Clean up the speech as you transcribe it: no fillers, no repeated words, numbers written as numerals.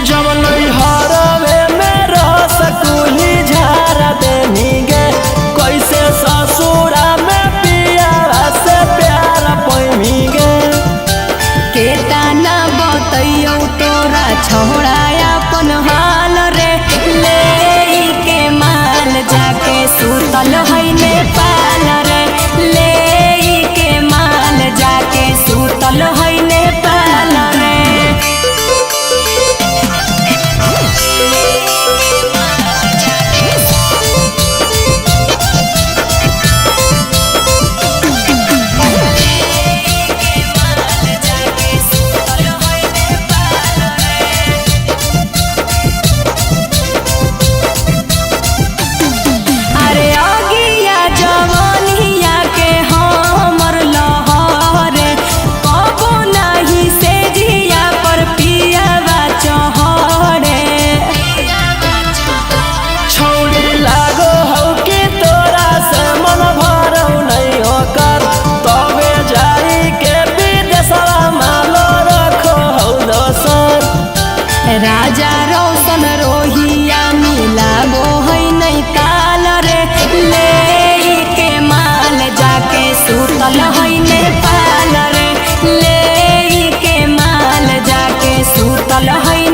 जब नैहरवे में रस कुली झारा देनी गे, कैसे ससुरा में पियावा से प्यार पैमी गे। केतना बतैयौ तोरा छोड़ा अपन हाल रे, ले के माल जाके सुतल है नेपाल रे, ले के माल जाके सुतल है नेपाल रे। राजा रोशन रोहिया मिलाबो है नैताल रे, ले के माल जाके सुतल है नेपाल रे, ले के माल जाके सुतल है।